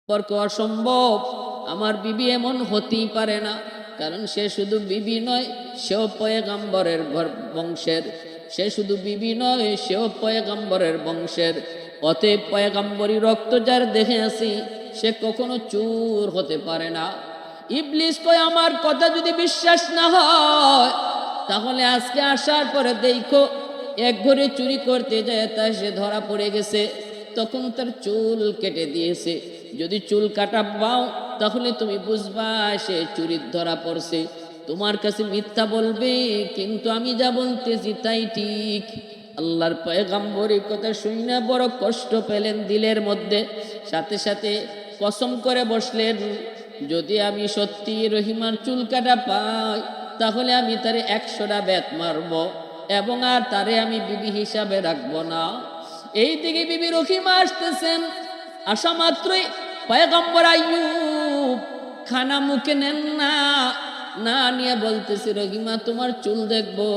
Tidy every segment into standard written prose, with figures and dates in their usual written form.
সম্পর্ক অসম্ভব। আমার বিবি এমন হতেই পারে না, কারণ সে শুধু বিবি নয়, সেও পয়গম্বরের বংশের। সে শুধু বিবি নয়, সেও পয়গম্বরের বংশের। অতএব পয়গম্বরী রক্ত যার দেখে আসি, সে কখনো চোর হতে পারে না। ইবলিস কয়, আমার কথা যদি বিশ্বাস না হয়, তাহলে আজকে আসার পরে দেখো, এক ঘরে চুরি করতে যায়, তা সে ধরা পড়ে গেছে। তখন তার চুল কেটে দিয়েছে। যদি চুল কাটা পাও, তাহলে তুমি বুঝবা সে চুরির ধরা পড়ছে। তোমার কাছে মিথ্যা বলবে, কিন্তু আমি যা বলতেছি তাই ঠিক। আল্লাহর পয়গম্বর এই কথা শুনে বড় কষ্ট পেলেন দিলের মধ্যে। সাথে সাথে কসম করে বসলেন, যদি আমি সত্যি রহিমার চুল কাটা পাই, তাহলে আমি তারে 100টা বেত মারব, এবং আর তারে আমি বিবি হিসাবে রাখবো না। এই দিকে বিবি রহিমা আসতেছেন। আসা মাত্রই পয়গম্বর আইয়ুব খানা মুখে নেন না, না নিয়ে বলতেছি, রহিমা তোমার চুল দেখবো,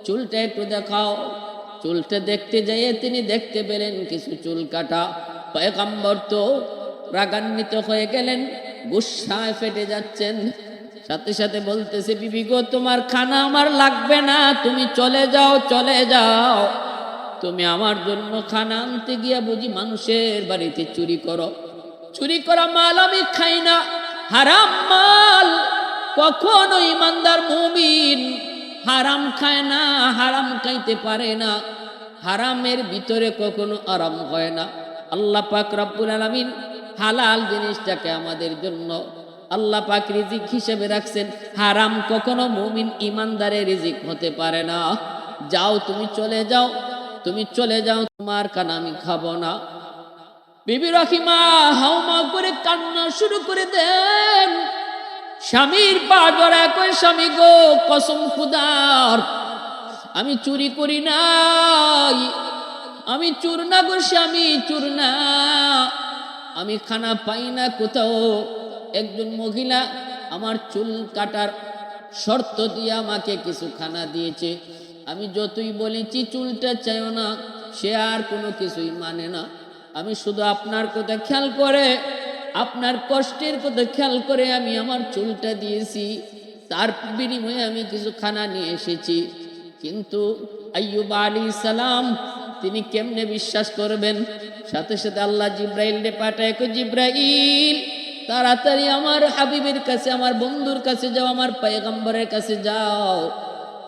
চুলটা একটু দেখাও। চুলটা দেখতে যাইয়ে তিনি দেখতে পেলেন কিছু চুল কাটা। পয়গম্বর তো রাগান্বিত হয়ে গেলেন, গুসায় ফেটে যাচ্ছেন। সাথে সাথে বলতেছে, বিবি গো, তোমার খানা আমার লাগবে না, তুমি চলে যাও, চলে যাও। তুমি আমার জন্য খানা আনতে গিয়া বুঝি মানুষের বাড়িতে চুরি করো? চুরি করা মাল আমি খাই না, হারাম মাল। কখনো ইমানদার মুমিন হারাম খায় না, হারাম খাইতে পারে না। হারামের ভিতরে কখনো আরাম হয় না। আল্লাহ পাক রব্বুল আলামিন হালাল জিনিসটাকে আমাদের জন্য আল্লাহ পাক রিজিক হিসেবে রাখছেন। হারাম কখনো মুমিন ইমানদারের রিজিক হতে পারে না। যাও, তুমি চলে যাও, তুমি চলে যাও, তোমার খানা আমি খাবো না। বিবি রহিমা হাউমা করে কান্না শুরু করে দেন। স্বামীর পা জড়ায় কই, স্বামী গো, কসম খুদার, আমি চুরি করি নাই, আমি চোর না গো স্বামী, চোর না। আমি খানা পাই না কোথাও। একজন মহিলা আমার চুল কাটার শর্ত দিয়ে আমাকে কিছু খানা দিয়েছে। আমি যতই বলেছি চুলটা চাইও না, সে আর কোনো কিছুই মানে না। আমি শুধু আপনার কথা খেয়াল করে, আপনার কষ্টের কথা খেয়াল করে আমি আমার চুলটা দিয়েছি। তার বিনিময়ে আমি কিছু খানা নিয়ে এসেছি। কিন্তু আইয়ুব আলাইহিস সালাম তিনি কেমনে বিশ্বাস করবেন? সাথে সাথে আল্লাহ জিব্রাইলকে পাঠায়, কই, জিব্রাইল তাড়াতাড়ি আমার হাবিবের কাছে, আমার বন্ধুর কাছে যাও, আমার পয়গম্বরের কাছে যাও।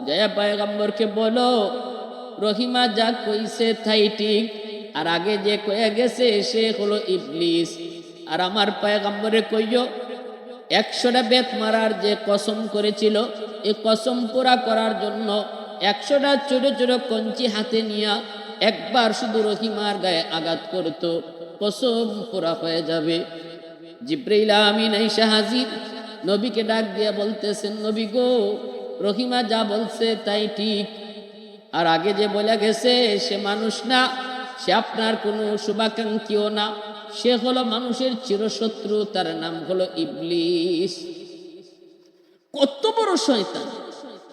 জয়া পয়গম্বরকে বলো, রহিমা যা কইছে তাই ঠিক, আর আগে যে কয়ে গেছে সে হলো ইবলিস। আর আমার পয়গম্বরে কইও, 100টা বেত মারার যে কসম করেছিল, এই কসম পুরা করার জন্য 100টা ছোট ছোট কঞ্চি হাতে নিয়া একবার শুধু রহিমার গায়ে আঘাত করতো, কসম পুরা হয়ে যাবে। জিব্রাইল আমিন আইসা হাজির, নবীকে ডাক দিয়া বলতেছেন, নবী গো, রহিমা যা বলছে তাই ঠিক। আর আগে যে বলে গেছে সে মানুষ না, সে আপনার কোনো শুভাকাঙ্ক্ষীও না, সে হলো মানুষের চিরশত্রু, তার নাম হলো ইবলিস। কত বড় শয়তান!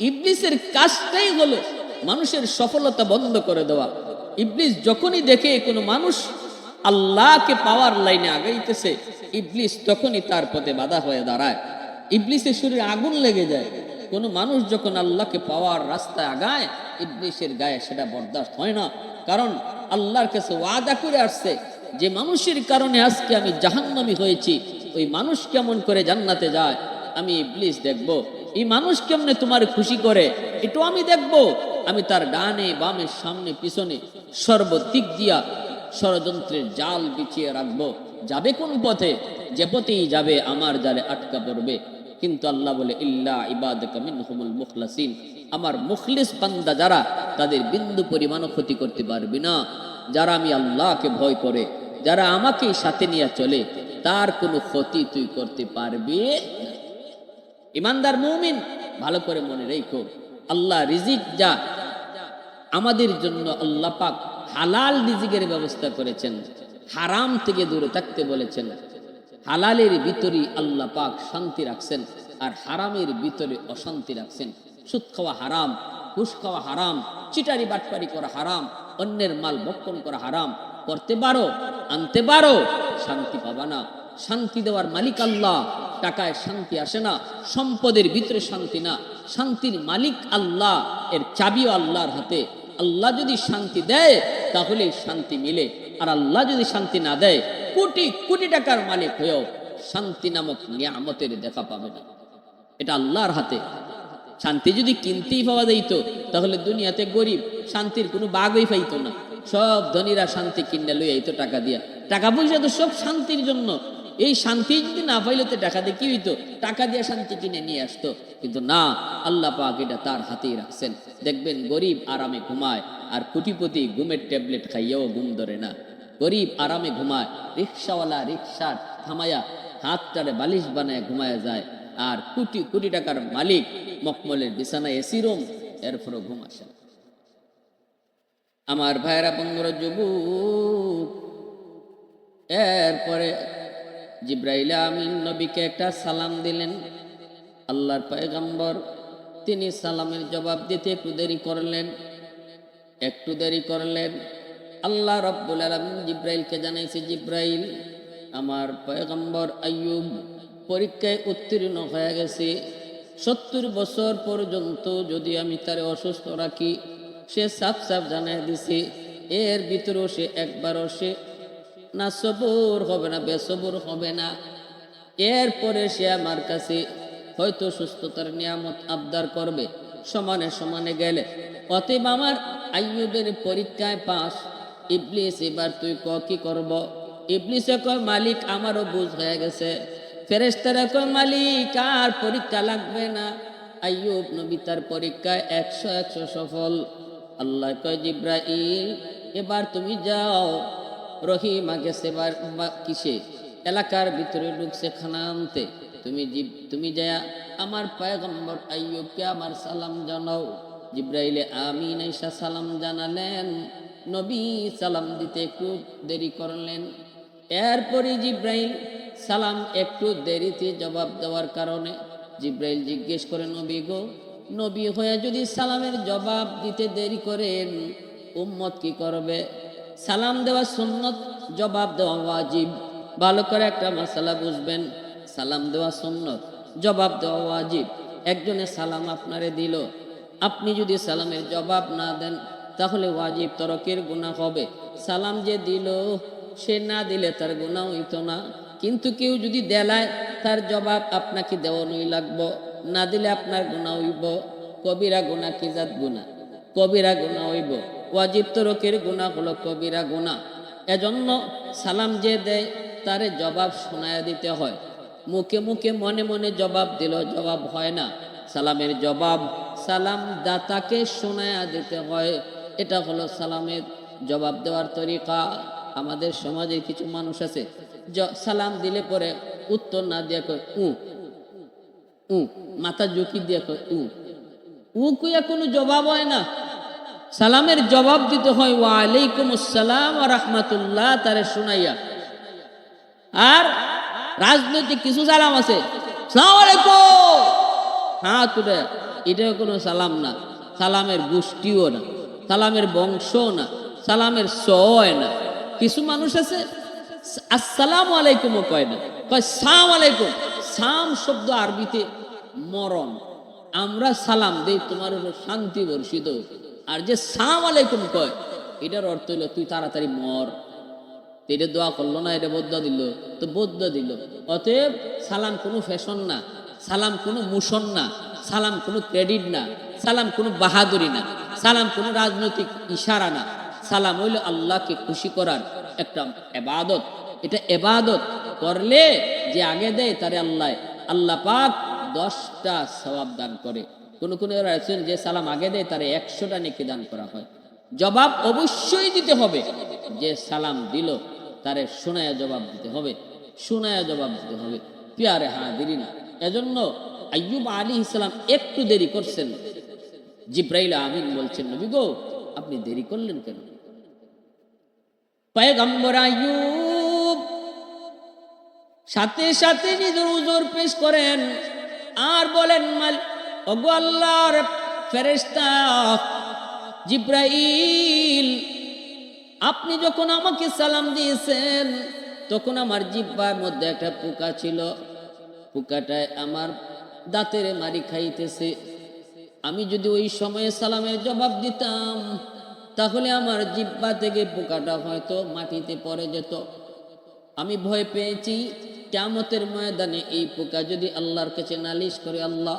ইবলিসের কাজটাই হলো মানুষের সফলতা বন্ধ করে দেওয়া। ইবলিস যখনই দেখে কোনো মানুষ আল্লাহকে পাওয়ার লাইনে আগাইতেছে, ইবলিস তখনই তার পথে বাধা হয়ে দাঁড়ায়। ইবলিসের শরীরে আগুন লেগে যায়। কোনো মানুষ যখন আল্লাহকে পাওয়ার রাস্তায় আগায়, ইবলিসের গায়ে সেটা বরদাস্ত হয় না। কারণ আল্লাহর কাছে ওয়াদা করে আসছে, যে মানুষের কারণে আজকে আমি জাহান্নামী হয়েছি, ওই মানুষ কেমন করে জান্নাতে যায় আমি ইবলিস দেখব। এই মানুষ কেমনে তোমার খুশি করে এটু আমি দেখব। আমি তার ডানে বামে সামনে পিছনে সর্বদিক দিয়া ষড়যন্ত্রের জাল বিছিয়ে রাখবো। যাবে কোন পথে? যে পথেই যাবে আমার জালে আটকা পড়বে। কিন্তু আল্লাহ বলে, ইল্লা ইবাদাকা মিনহুমুল মুখলাসিন, আমার মুখলিস বান্দা যারা, তাদের বিন্দু পরিমাণও ক্ষতি করতে পারবি না। যারা আমি আল্লাহকে ভয় করে, যারা আমাকে সাথে নিয়ে চলে, তার কোনো ক্ষতি তুই করতে পারবি না। ইমানদার মুমিন ভালো করে মনে রেখো, আল্লাহ রিজিক যা আমাদের জন্য আল্লাহ পাক হালাল রিজিকের ব্যবস্থা করেছেন, হারাম থেকে দূরে থাকতে বলেছেন। হালালের ভিতরে আল্লাহ পাক শান্তি রাখছেন, আর হারামের ভিতরে অশান্তি রাখছেন। সুদ খাওয়া হারাম, ঘুষ খাওয়া হারাম, চিটারি বাটপারি করা হারাম, অন্যের মাল ভক্ষণ করা হারাম। করতে পারো, আনতে পারো, শান্তি পাবা না। শান্তি দেওয়ার মালিক আল্লাহ। টাকায় শান্তি আসে না, সম্পদের ভিতরে শান্তি না, শান্তির মালিক আল্লাহ, এর চাবিও আল্লাহর হাতে। আল্লাহ যদি শান্তি দেয় তাহলে শান্তি মিলে, আর আল্লাহ যদি শান্তি না দেয় কোটি কোটি টাকার মালিক হয়েও শান্তি নামক নিয়ামতের দেখা পাবে না। এটা আল্লাহর হাতে। শান্তি যদি কিনতেই পাওয়া যাইতো তাহলে দুনিয়াতে গরিব শান্তির কোনো বাগই পাইতো না। সব ধনীরা শান্তি কিনে লই আইতো টাকা দিয়া। টাকা পয়সা তো সব শান্তির জন্য। এই শান্তি যদি না পাইলে তো টাকা দিয়ে কি হইতো? টাকা দিয়ে শান্তি কিনে নিয়ে আসতো। কিন্তু না, আল্লাহ পাক এটা তার হাতেই রাখছেন। দেখবেন গরিব আরামে ঘুমায়, আর কোটিপতি ঘুমের ট্যাবলেট খাইয়াও ঘুম ধরে না। গরিব আরামে ঘুমায়, রিক্সাওয়ালা রিক্সা থামায়া হাতটারে বালিশ বানায় ঘুমায় যায়, আর কোটি কোটি টাকার মালিক মকমলের বিছানায় এসি রুম, এরপরও ঘুম আসে না। আমার ভাইরা, বন্ধুরা, যুবক, এরপরে জিব্রাইল আমিন নবীকে একটা সালাম দিলেন। আল্লাহর পয়গম্বর তিনি সালামের জবাব দিতে একটু দেরি করলেন। আল্লাহ রাব্বুল আলামিন জিব্রাইলকে জানাইছে, জিব্রাইল, আমার পয়গম্বর আইয়ুব পরীক্ষায় উত্তীর্ণ হয়ে গেছে। 70 বছর পর্যন্ত যদি আমি তারে অসুস্থ রাখি, সে সাফ সাফ জানাই দিছে, এর ভিতরেও সে একবারও সে না সবুর হবে না, বেসবুর হবে না। এরপরে সে আমার কাছে হয়তো সুস্থতার নিয়ামত আবদার করবে, সমানে সমানে গেলে। অতএব আমার আইয়ুবের পরীক্ষায় পাস। ইবলিস, এবার তুই কি করব? ইবলিসে কয়, মালিক আমারও বুঝ হয়ে গেছে। ফেরেশতারা কয়, মালিক আর পরীক্ষা লাগবে না। আইয়ুব নবী তার পরীক্ষায় 100 সফল। আল্লাহ কয়, জিব্রাইল, এবার তুমি যাও। রহিমা গেছে কিসে? এলাকার ভিতরে ঢুকছে খানা আনতে। তুমি যায়া আমার পয়গম্বর আইয়ুবকে আমার সালাম জানাও। জিব্রাইলে আমিন আইসা সালাম জানালেন। নবী সালাম দিতে একটু দেরি করলেন। এরপরে জিব্রাইল সালাম একটু দেরিতে জবাব দেওয়ার কারণে জিব্রাইল জিজ্ঞেস করে, নবী গো, নবী হয়ে যদি সালামের জবাব দিতে দেরি করেন উম্মত কি করবে? সালাম দেওয়া সুন্নত, জবাব দেওয়া ওয়াজিব। ভালো করে একটা মাসালা বুঝবেন, সালাম দেওয়া সুন্নত, জবাব দেওয়া ওয়াজিব। একজনে সালাম আপনারে দিল, আপনি যদি সালামের জবাব না দেন তাহলে ওয়াজিব তরকের গুনাহ হবে। সালাম যে দিল সে না দিলে তার গুনাহ হইতো না, কিন্তু কেউ যদি দেলায় তার জবাব আপনাকে দেওয়ানোই লাগবো, না দিলে আপনার গুনাহ হইব। কবিরা গুনাহ কি জাত গুনাহ? কবিরা গুনাহ হইব। ওয়াজিব তরকের গুনাহ হলো কবিরা গুনাহ। এজন্য সালাম যে দেয় তারে জবাব শোনায়া দিতে হয়। মুখে মুখে মনে মনে জবাব দিল জবাব হয় না। সালামের জবাব সালাম দাতাকে শোনায়া দিতে হয়। এটা হলো সালামের জবাব দেওয়ার তরিকা। আমাদের সমাজে কিছু মানুষ আছে, সালাম দিলে পরে উত্তর না দিয়ে কয় উ, মাথা ঝুঁকি দিয়ে কয় উ কইয়া কোনো জবাব হয় না। সালামের জবাব দিতে হয় ওয়া আলাইকুম আসসালাম ওয়া রাহমাতুল্লাহ তারে শুনাইয়া। আর রাজনৈতিক কিছু সালাম আছে, আসসালামু আলাইকুম, হ্যাঁ তুলে, এটাও কোনো সালাম না। সালামের গোষ্ঠীও না, সালামের বংশও না, সালামের সয় না। কিছু মানুষ আছে আসসালামু আলাইকুমও কয় না, কয় সালাম আলাইকুম। সাম শব্দ আরবিতে মরণ। আমরা সালাম দেই তোমার হলো শান্তি বর্ষিত, আর যে সালাম আলাইকুম কয় এটার অর্থ হইল তুই তাড়াতাড়ি মর। এটা দোয়া করলো না, এটা বদ্দা দিল তো বদ্দা দিল। অতএব সালাম কোনো ফ্যাশন না, সালাম কোনো মুশন না, সালাম কোনো ক্রেডিট না, সালাম কোনো বাহাদুরি না, সালাম কোনো রাজনৈতিক ইশারা না। সালাম হইল আল্লাহকে খুশি করার একটা এবাদত। এটা এবাদত করলে যে আগে দেয় তারে আল্লাহ পাক 10টা সওয়াব দান করে। কোন কোন যে সালাম আগে দেয় তারে 100টা নেকি দান করা হয়। জবাব অবশ্যই দিতে হবে। যে সালাম দিল তারে শোনায়া জবাব দিতে হবে, শোনায়া জবাব দিতে হবে। পিয়ারে হাজিরিন, এজন্য আইয়ুব আলাইহিস সালাম একটু দেরি করছেন। জিব্রাইল আমিন বলছেন, নবী গো আপনি দেরি করলেন কেন? পয়গম্বর আইয়ুব সাথে সাথে নিজের উযর পেশ করেন আর বলেন, ওগো আল্লাহর ফেরেশতা জিব্রাইল, আপনি যখন আমাকে সালাম দিয়েছেন তখন আমার জিহ্বার মধ্যে একটা পোকা ছিল, পোকাটায় আমার দাঁতের মারি খাইতেছে। আমি যদি ওই সময়ে সালামের জবাব দিতাম তাহলে আমার জিহ্বা থেকে পোকাটা হয়তো মাটিতে পড়ে যেত। আমি ভয় পেয়েছি কিয়ামতের ময়দানে এই পোকা যদি আল্লাহর কাছে নালিশ করে, আল্লাহ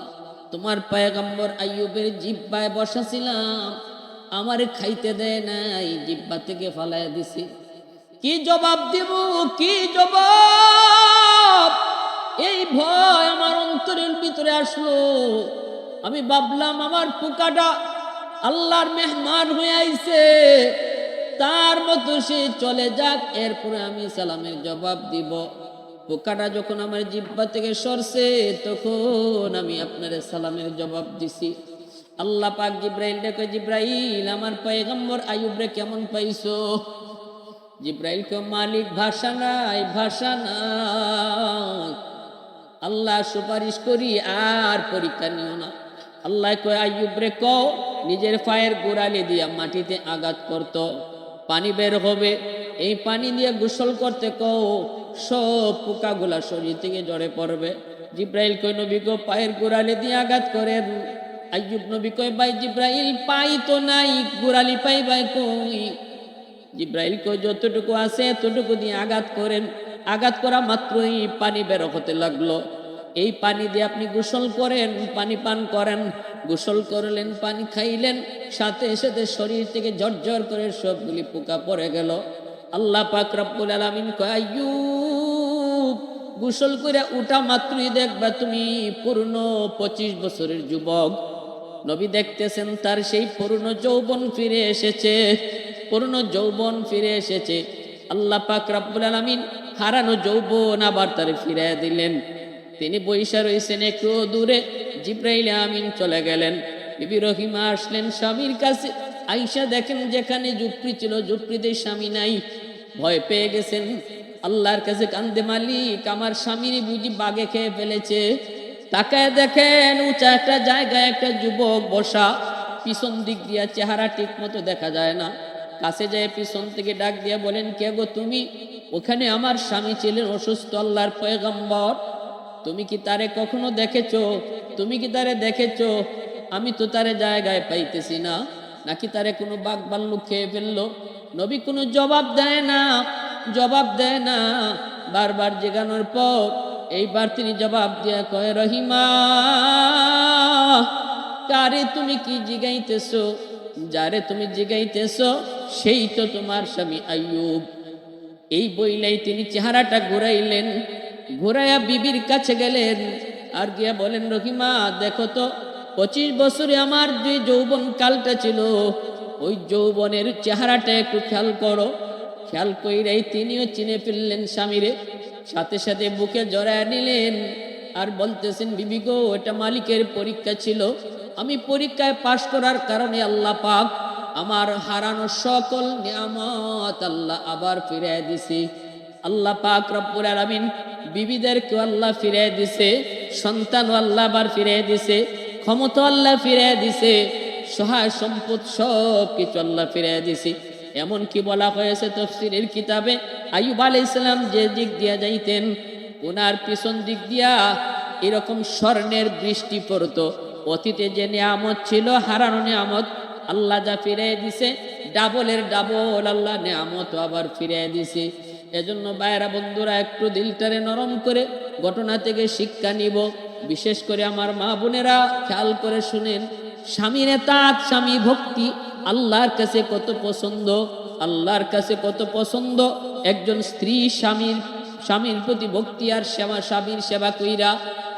তোমার পয়গম্বর আইয়ুবের জিহ্বায় বসাছিলাম, আমারে খাইতে দেয় নাই, জিহ্বা থেকে ফালাইয়া দিছি, কি জবাব দিব, কি জবাব? এই ভয় আমার অন্তরের ভিতরে আসলো। আমি ভাবলাম আমার পোকাটা আল্লাহর মেহমান হয়ে আইছে, তার মতো সে চলে যাক, এরপরে আমি সালামের জবাব দিব। পোকাটা যখন আমার জিহ্বা থেকে সরছে তখন আমি আপনার সালামের জবাব দিছি। আল্লাহ পাক জিব্রাইল ডেকে, জিব্রাইল আমার পয়গম্বর আইয়ুবরে কেমন পাইছো? জিব্রাইল কে, মালিক ভাষা নাই, ভাষা নাই, আল্লাহ সুপারিশ করি আর পরীক্ষা নিও না। আল্লাহ কয়, আইয়ুবরে কও নিজের পায়ের গোড়ালি দিয়া মাটিতে আঘাত করত, পানি বের হবে, এই পানি দিয়ে গোসল করতে কও, সব পোকাগুলা শরীর থেকে ঝরে পড়বে। জিব্রাইল কয়, নবী গো পায়ের গোড়ালি দিয়ে আঘাত করেন। আইয়ুব নবী কয়, ভাই জিব্রাইল পাই তো নাই, গোড়ালি পাই ভাই কই? জিব্রাইল কয়, যতটুকু আছে এতটুকু দিয়ে আঘাত করেন। আঘাত করা মাত্রই পানি বের হতে লাগলো। এই পানি দিয়ে আপনি গোসল করেন, পানি পান করেন। গোসল করলেন, পানি খাইলেন, সাথে সাথে শরীর থেকে ঝরঝর করে সবগুলি পোকা পড়ে গেল। আল্লাহ পাক রব্বুল আলামিন কয়, আইয়ুব গোসল করে উঠা মাত্রই দেখবা তুমি পূর্ণ 25 বছরের যুবক। নবী দেখতেছেন তার সেই পুরনো যৌবন ফিরে এসেছে, পুরনো যৌবন ফিরে এসেছে। আল্লাহ পাক রব্বুল আলামিন হারানো যৌবন আবার তার ফিরিয়ে দিলেন। তিনি বৈশা রয়েছেন একটু দূরে, জিব্রাইল আমিন চলে গেলেন। বিবি রহিমা আসলেন স্বামীর কাছে। আয়েশা দেখেন যেখানে ঝুপড়ি ছিল ঝুপড়িতে স্বামী নাই, ভয় পেয়ে গেছেন। আল্লাহর কাছে কান্দে, মালিক আমার স্বামীর বুঝি বাগে খেয়ে ফেলেছে। তাকায় দেখেন উঁচা একটা জায়গায় একটা যুবক বসা, পিছন দিক দিয়া চেহারা ঠিক মতো দেখা যায় না। কাছে যায় পিছন থেকে ডাক দিয়া বলেন, কে গো তুমি? ওখানে আমার স্বামী ছিলেন অসুস্থ, আল্লাহর পয়গম্বর। তুমি কি তারে কখনো দেখেছো? তুমি কি তারে দেখেছো? আমি তো তারে জায়গায় পাইতেছি না, নাকি তারে কোনো বাঘ ভাল্লুক খেয়ে ফেললো? নবী কোনো জবাব দেয় না, জবাব দেয় না। বারবার জিজ্ঞানোর পর এইবার তিনি জবাব দিয়া কয়, রহিমা কারে তুমি কি জিগাইতেছো? যারে তুমি জিগাইতেছো সেই তো তোমার স্বামী আইয়ুব। এই বইলাই তিনি চেহারাটা ঘুরাইলেন, ঘুরাইয়া বিবির কাছে গেলেন আর গিয়া বলেন, রহিমা দেখো তো 25 বছরে আমার যে যৌবন কালটা ছিল ওই যৌবনের চেহারাটা একটু খেয়াল করো। খেয়াল কইরাই তিনিও চিনে ফেললেন স্বামীরে, সাথে সাথে বুকে জড়ায় নিলেন আর বলতেছেন, বিবি গো এটা মালিকের পরীক্ষা ছিল, আমি পরীক্ষায় পাশ করার কারণে আল্লাহ পাক আমার হারানো সকল নিয়ামত আল্লাহ আবার ফিরিয়ে দিছি। আল্লাহ পাক রব্বুল আলামিন বিবিদেরকে আল্লাহ ফিরিয়ে দিছে, সন্তান আল্লাহ আবার ফিরিয়ে দিছে, ক্ষমতা আল্লাহ ফিরিয়ে দিছে, সহায় সম্পদ সব কিছু আল্লাহ ফিরিয়ে দিছে। এমন কি বলা হয়েছে তাফসীরের কিতাবে, আইয়ুব আলাইহিস সালাম যে দিক দিয়া যাইতেন ওনার পিছন দিক দিয়া এরকম স্বর্ণের বৃষ্টি পড়তো। অতীতে যে নিয়ামত ছিল, হারানো নিয়ামত আল্লাহ যা ফিরিয়ে দিছে, ডাবলের ডাবল আল্লাহ নিয়ামত আবার ফিরিয়ে দিছে। এজন্য ভাইরা বন্ধুরা একটু দিলটারে নরম করে ঘটনা থেকে শিক্ষা নিব। বিশেষ করে আমার মা বোনেরা খেয়াল করে শুনেন, স্বামীর এতাত, স্বামী ভক্তি আল্লাহর কাছে কত পছন্দ, আল্লাহর কাছে কত পছন্দ। একজন স্ত্রী স্বামীর প্রতি ভক্তি আর সেবা, স্বামীর সেবা কইরা,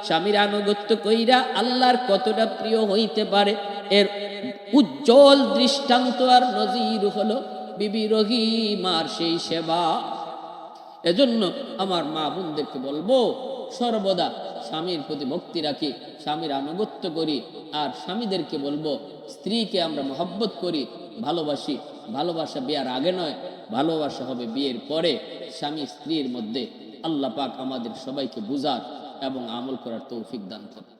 স্বামীর আনুগত্য কইরা আল্লাহর কতটা প্রিয় হইতে পারে, এর উজ্জ্বল দৃষ্টান্ত আর নজির হলো বিবি রহিমার সেই সেবা। এজন্য আমার মা বোনদেরকে বলবো, সর্বদা স্বামীর প্রতি ভক্তি রাখি, স্বামীর আনুগত্য করি। আর স্বামীদেরকে বলবো, স্ত্রীকে আমরা মহব্বত করি, ভালোবাসি। ভালোবাসা বিয়ের আগে নয়, ভালোবাসা হবে বিয়ের পরে। স্বামী স্ত্রীর মধ্যে আল্লাহ পাক আমাদের সবাইকে বুঝার এবং আমল করার তৌফিক দান করেন।